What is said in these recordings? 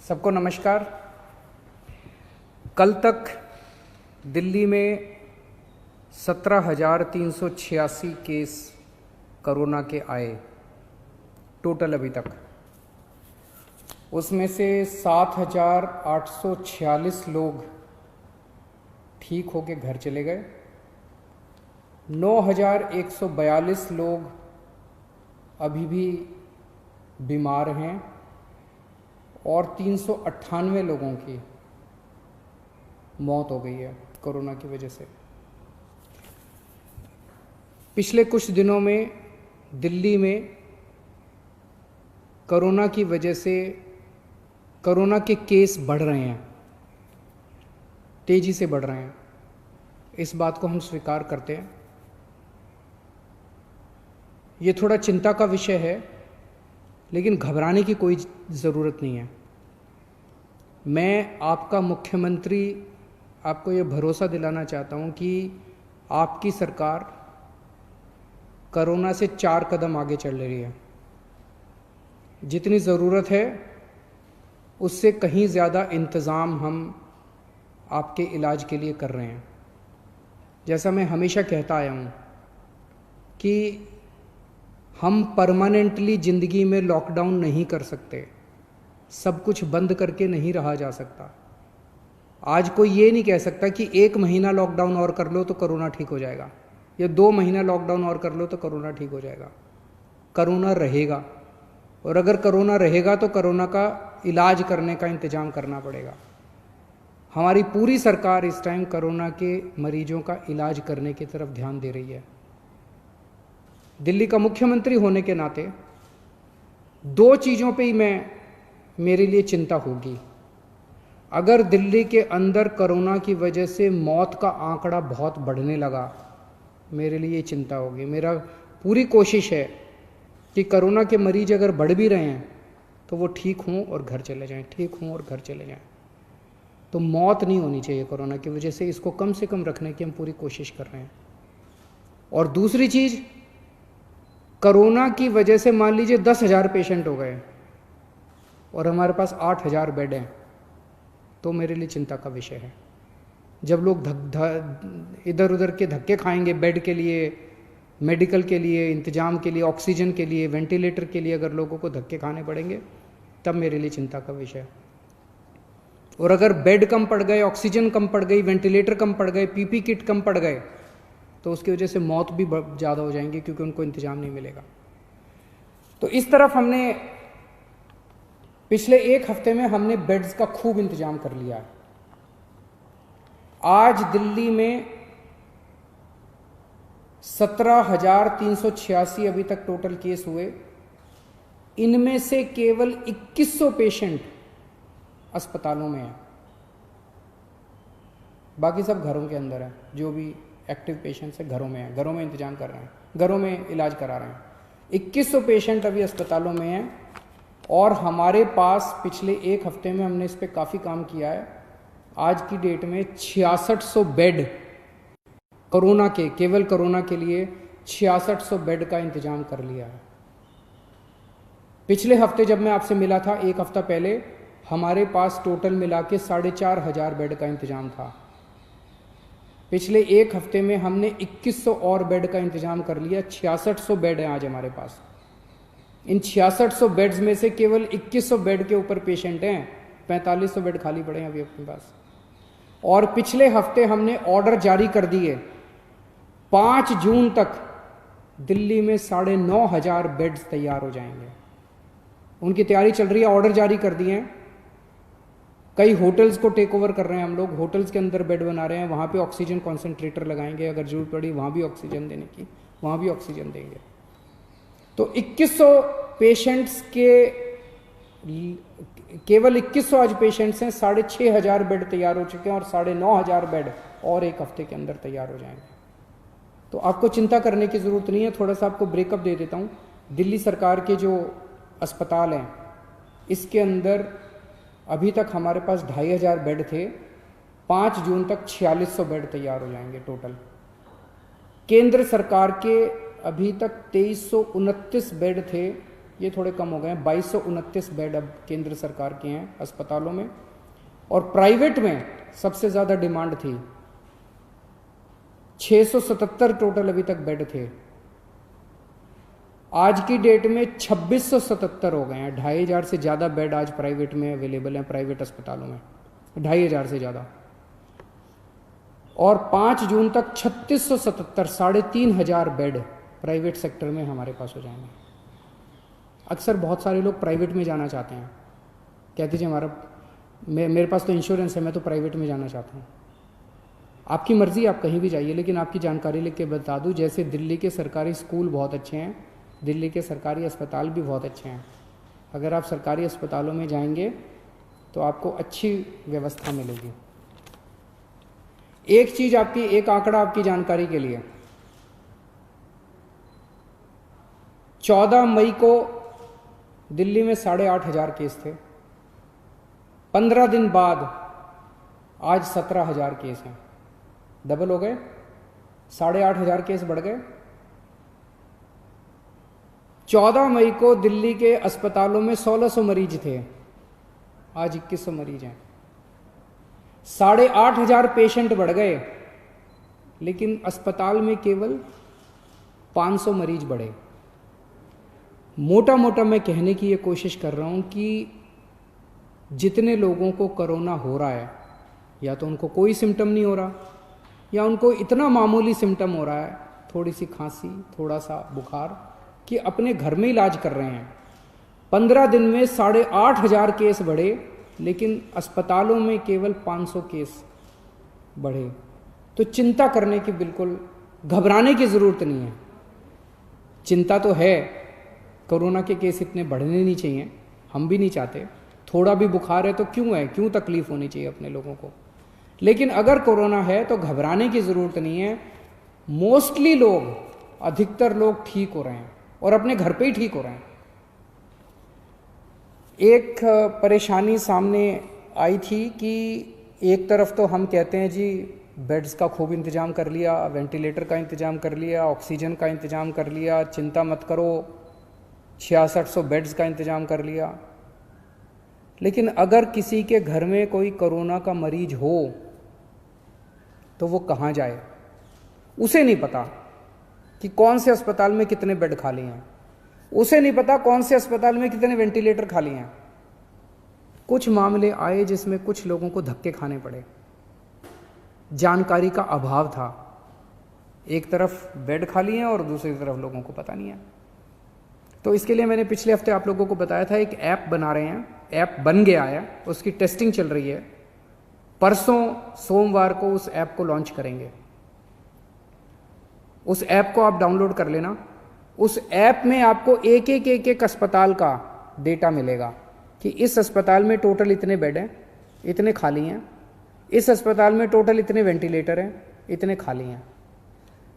सबको नमस्कार। कल तक दिल्ली में 17,386 केस कोरोना के आए टोटल अभी तक। उसमें से 7,846 लोग ठीक होके घर चले गए, 9,142 लोग अभी भी बीमार हैं और 398 लोगों की मौत हो गई है कोरोना की वजह से। पिछले कुछ दिनों में दिल्ली में कोरोना की वजह से कोरोना के केस बढ़ रहे हैं, तेजी से बढ़ रहे हैं। इस बात को हम स्वीकार करते हैं। ये थोड़ा चिंता का विषय है, लेकिन घबराने की कोई ज़रूरत नहीं है। मैं आपका मुख्यमंत्री आपको ये भरोसा दिलाना चाहता हूँ कि आपकी सरकार कोरोना से 4 कदम आगे चल रही है। जितनी ज़रूरत है उससे कहीं ज़्यादा इंतज़ाम हम आपके इलाज के लिए कर रहे हैं। जैसा मैं हमेशा कहता आया हूँ कि हम परमानेंटली ज़िंदगी में लॉकडाउन नहीं कर सकते, सब कुछ बंद करके नहीं रहा जा सकता। आज कोई ये नहीं कह सकता कि 1 महीना लॉकडाउन और कर लो तो कोरोना ठीक हो जाएगा, या 2 महीना लॉकडाउन और कर लो तो कोरोना ठीक हो जाएगा। कोरोना रहेगा, और अगर कोरोना रहेगा तो कोरोना का इलाज करने का इंतज़ाम करना पड़ेगा। हमारी पूरी सरकार इस टाइम कोरोना के मरीजों का इलाज करने की तरफ ध्यान दे रही है। दिल्ली का मुख्यमंत्री होने के नाते 2 चीज़ों पे ही मेरे लिए चिंता होगी। अगर दिल्ली के अंदर कोरोना की वजह से मौत का आंकड़ा बहुत बढ़ने लगा, मेरे लिए चिंता होगी। मेरा पूरी कोशिश है कि कोरोना के मरीज अगर बढ़ भी रहे हैं तो वो ठीक हों और घर चले जाएं, ठीक हों और घर चले जाएं। तो मौत नहीं होनी चाहिए कोरोना की वजह से। इसको कम से कम रखने की हम पूरी कोशिश कर रहे हैं। और दूसरी चीज़, कोरोना की वजह से मान लीजिए 10,000 पेशेंट हो गए और हमारे पास 8,000 बेड हैं, तो मेरे लिए चिंता का विषय है। जब लोग इधर उधर के धक्के खाएंगे बेड के लिए, मेडिकल के लिए, इंतजाम के लिए, ऑक्सीजन के लिए, वेंटिलेटर के लिए, अगर लोगों को धक्के खाने पड़ेंगे, तब मेरे लिए चिंता का विषय है। और अगर बेड कम पड़ गए, ऑक्सीजन कम पड़ गई, वेंटिलेटर कम पड़ गए, पीपी किट कम पड़ गए, तो उसकी वजह से मौत भी ज़्यादा हो जाएंगी, क्योंकि उनको इंतजाम नहीं मिलेगा। तो इस तरफ हमने पिछले 1 हफ्ते में हमने बेड्स का खूब इंतजाम कर लिया है। आज दिल्ली में 17,386 अभी तक टोटल केस हुए। इनमें से केवल 2100 पेशेंट अस्पतालों में हैं, बाकी सब घरों के अंदर हैं। जो भी एक्टिव पेशेंट्स है घरों में हैं, घरों में इंतजाम कर रहे हैं, घरों में इलाज करा रहे हैं। 2100 पेशेंट अभी अस्पतालों में हैं। और हमारे पास पिछले 1 हफ्ते में हमने इस पर काफ़ी काम किया है। आज की डेट में 6600 बेड कोरोना के, केवल कोरोना के लिए 6600 बेड का इंतजाम कर लिया है। पिछले हफ्ते जब मैं आपसे मिला था 1 हफ्ता पहले, हमारे पास टोटल मिला के 4,500 बेड का इंतजाम था। पिछले 1 हफ्ते में हमने 2100 और बेड का इंतजाम कर लिया। 6600 बेड हैं आज हमारे पास। इन 6600 बेड्स में से केवल 2100 बेड के ऊपर पेशेंट हैं, 4500 बेड खाली पड़े हैं अभी अपने पास। और पिछले हफ्ते हमने ऑर्डर जारी कर दिए, 5 जून तक दिल्ली में 9,500 बेड्स तैयार हो जाएंगे। उनकी तैयारी चल रही है, ऑर्डर जारी कर दिए हैं। कई होटल्स को टेक ओवर कर रहे हैं हम लोग, होटल्स के अंदर बेड बना रहे हैं, वहाँ पे ऑक्सीजन कॉन्सेंट्रेटर लगाएंगे, अगर जरूरत पड़ी वहाँ भी ऑक्सीजन देने की, वहाँ भी ऑक्सीजन देंगे। तो 2100 पेशेंट्स के, केवल 2100 आज पेशेंट्स हैं, 6,500 बेड तैयार हो चुके हैं और 9,500 बेड और 1 हफ्ते के अंदर तैयार हो जाएंगे। तो आपको चिंता करने की ज़रूरत नहीं है। थोड़ा सा आपको ब्रेकअप दे देता हूँ। दिल्ली सरकार के जो अस्पताल हैं, इसके अंदर अभी तक हमारे पास 2,500 बेड थे। 5 जून तक 4600 बेड तैयार हो जाएंगे टोटल। केंद्र सरकार के अभी तक 2329 बेड थे, ये थोड़े कम हो गए हैं, 2229 बेड अब केंद्र सरकार के हैं अस्पतालों में। और प्राइवेट में सबसे ज़्यादा डिमांड थी, 677 टोटल अभी तक बेड थे। आज की डेट में 2677 हो गए हैं। 2500 से ज़्यादा बेड आज प्राइवेट में अवेलेबल हैं, प्राइवेट अस्पतालों में 2500 से ज़्यादा। और 5 जून तक 3677, 3500 बेड प्राइवेट सेक्टर में हमारे पास हो जाएंगे। अक्सर बहुत सारे लोग प्राइवेट में जाना चाहते हैं, कहते जी मेरे पास तो इंश्योरेंस है, मैं तो प्राइवेट में जाना चाहता हूँ। आपकी मर्ज़ी, आप कहीं भी जाइए, लेकिन आपकी जानकारी लेके बता दूँ, जैसे दिल्ली के सरकारी स्कूल बहुत अच्छे हैं, दिल्ली के सरकारी अस्पताल भी बहुत अच्छे हैं। अगर आप सरकारी अस्पतालों में जाएंगे तो आपको अच्छी व्यवस्था मिलेगी। एक आंकड़ा आपकी जानकारी के लिए, 14 मई को दिल्ली में 8,500 केस थे। 15 दिन बाद आज 17,000 केस हैं, डबल हो गए, 8,500 केस बढ़ गए। 14 मई को दिल्ली के अस्पतालों में 1600 मरीज थे, आज 2100 मरीज हैं। 8,500 पेशेंट बढ़ गए, लेकिन अस्पताल में केवल 500 मरीज बढ़े। मोटा मोटा मैं कहने की ये कोशिश कर रहा हूँ कि जितने लोगों को कोरोना हो रहा है, या तो उनको कोई सिम्टम नहीं हो रहा, या उनको इतना मामूली सिम्टम हो रहा है, थोड़ी सी खांसी, थोड़ा सा बुखार, कि अपने घर में इलाज कर रहे हैं। 15 दिन में 8,500 केस बढ़े, लेकिन अस्पतालों में केवल 500 केस बढ़े। तो चिंता करने की, बिल्कुल घबराने की ज़रूरत नहीं है। चिंता तो है, कोरोना के केस इतने बढ़ने नहीं चाहिए, हम भी नहीं चाहते। थोड़ा भी बुखार है तो क्यों तकलीफ होनी चाहिए अपने लोगों को। लेकिन अगर कोरोना है तो घबराने की ज़रूरत नहीं है। मोस्टली लोग, अधिकतर लोग ठीक हो रहे हैं और अपने घर पे ही ठीक हो रहे हैं। एक परेशानी सामने आई थी कि एक तरफ तो हम कहते हैं जी बेड्स का खूब इंतज़ाम कर लिया, वेंटिलेटर का इंतज़ाम कर लिया, ऑक्सीजन का इंतज़ाम कर लिया, चिंता मत करो, 6600 बेड्स का इंतज़ाम कर लिया। लेकिन अगर किसी के घर में कोई कोरोना का मरीज हो तो वो कहाँ जाए? उसे नहीं पता कि कौन से अस्पताल में कितने बेड खाली हैं, उसे नहीं पता कौन से अस्पताल में कितने वेंटिलेटर खाली हैं। कुछ मामले आए जिसमें कुछ लोगों को धक्के खाने पड़े, जानकारी का अभाव था। एक तरफ बेड खाली हैं और दूसरी तरफ लोगों को पता नहीं है। तो इसके लिए मैंने पिछले हफ्ते आप लोगों को बताया था, एक ऐप बना रहे हैं, ऐप बन गया है, उसकी टेस्टिंग चल रही है। परसों सोमवार को उस ऐप को लॉन्च करेंगे। उस ऐप को आप डाउनलोड कर लेना। उस ऐप में आपको एक अस्पताल का डेटा मिलेगा कि इस अस्पताल में टोटल इतने बेड हैं, इतने खाली हैं, इस अस्पताल में टोटल इतने वेंटिलेटर हैं, इतने खाली हैं।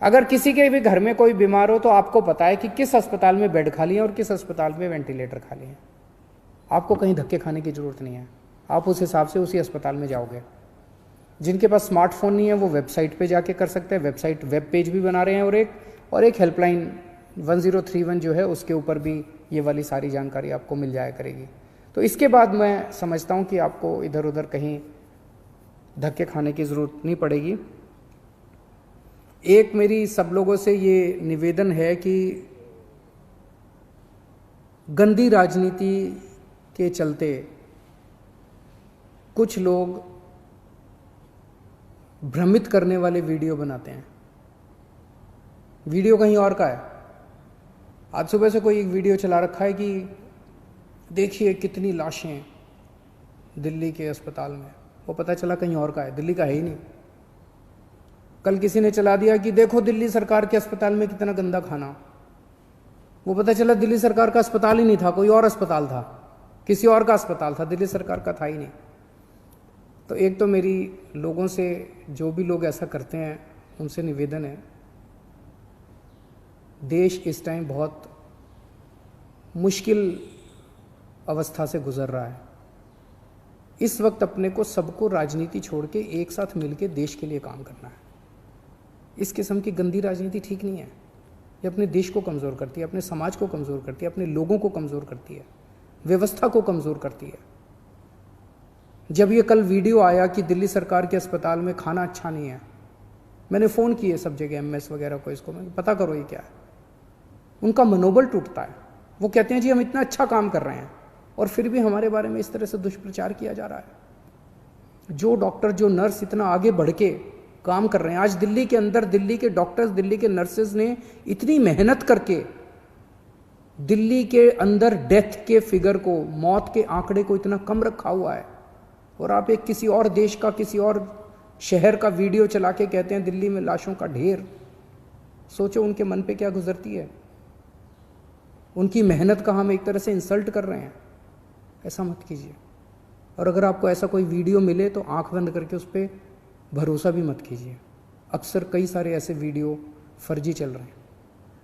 अगर किसी के भी घर में कोई बीमार हो तो आपको पता है कि किस अस्पताल में बेड खाली है और किस अस्पताल में वेंटिलेटर खाली है। आपको कहीं धक्के खाने की ज़रूरत नहीं है, आप उस हिसाब से उसी अस्पताल में जाओगे। जिनके पास स्मार्टफोन नहीं है वो वेबसाइट पे जाके कर सकते हैं। वेबसाइट वेब पेज भी बना रहे हैं, और एक हेल्पलाइन 1031 जो है उसके ऊपर भी ये वाली सारी जानकारी आपको मिल जाया करेगी। तो इसके बाद मैं समझता हूँ कि आपको इधर उधर कहीं धक्के खाने की ज़रूरत नहीं पड़ेगी। एक मेरी सब लोगों से ये निवेदन है कि गंदी राजनीति के चलते कुछ लोग भ्रमित करने वाले वीडियो बनाते हैं। वीडियो कहीं और का है। आज सुबह से कोई एक वीडियो चला रखा है कि देखिए कितनी लाशें दिल्ली के अस्पताल में, वो पता चला कहीं और का है, दिल्ली का है ही नहीं। कल किसी ने चला दिया कि देखो दिल्ली सरकार के अस्पताल में कितना गंदा खाना, वो पता चला दिल्ली सरकार का अस्पताल ही नहीं था, कोई और अस्पताल था, किसी और का अस्पताल था, दिल्ली सरकार का था ही नहीं। तो एक तो मेरी लोगों से, जो भी लोग ऐसा करते हैं उनसे निवेदन है, देश इस टाइम बहुत मुश्किल अवस्था से गुजर रहा है। इस वक्त अपने को सबको राजनीति छोड़ के एक साथ मिलकर देश के लिए काम करना है। इस किस्म की गंदी राजनीति ठीक नहीं है। ये अपने देश को कमज़ोर करती है, अपने समाज को कमज़ोर करती है, अपने लोगों को कमज़ोर करती है, व्यवस्था को कमज़ोर करती है। जब ये कल वीडियो आया कि दिल्ली सरकार के अस्पताल में खाना अच्छा नहीं है, मैंने फ़ोन किए सब जगह एमएस वगैरह को, इसको मैं पता करो ये क्या है। उनका मनोबल टूटता है। वो कहते हैं जी हम इतना अच्छा काम कर रहे हैं और फिर भी हमारे बारे में इस तरह से दुष्प्रचार किया जा रहा है। जो डॉक्टर, जो नर्स इतना आगे बढ़ के काम कर रहे हैं, आज दिल्ली के अंदर दिल्ली के डॉक्टर्स, दिल्ली के नर्सेज ने इतनी मेहनत करके दिल्ली के अंदर डेथ के फिगर को, मौत के आंकड़े को इतना कम रखा हुआ है, और आप एक किसी और देश का, किसी और शहर का वीडियो चला के कहते हैं दिल्ली में लाशों का ढेर। सोचो उनके मन पे क्या गुजरती है। उनकी मेहनत का हम एक तरह से इंसल्ट कर रहे हैं। ऐसा मत कीजिए। और अगर आपको ऐसा कोई वीडियो मिले तो आंख बंद करके उस पर भरोसा भी मत कीजिए। अक्सर कई सारे ऐसे वीडियो फर्जी चल रहे हैं।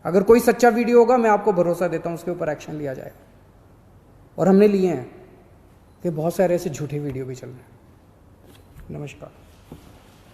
अगर कोई सच्चा वीडियो होगा मैं आपको भरोसा देता हूँ उसके ऊपर एक्शन लिया जाएगा, और हमने लिए हैं कि बहुत सारे ऐसे झूठे वीडियो भी चल रहे हैं। नमस्कार।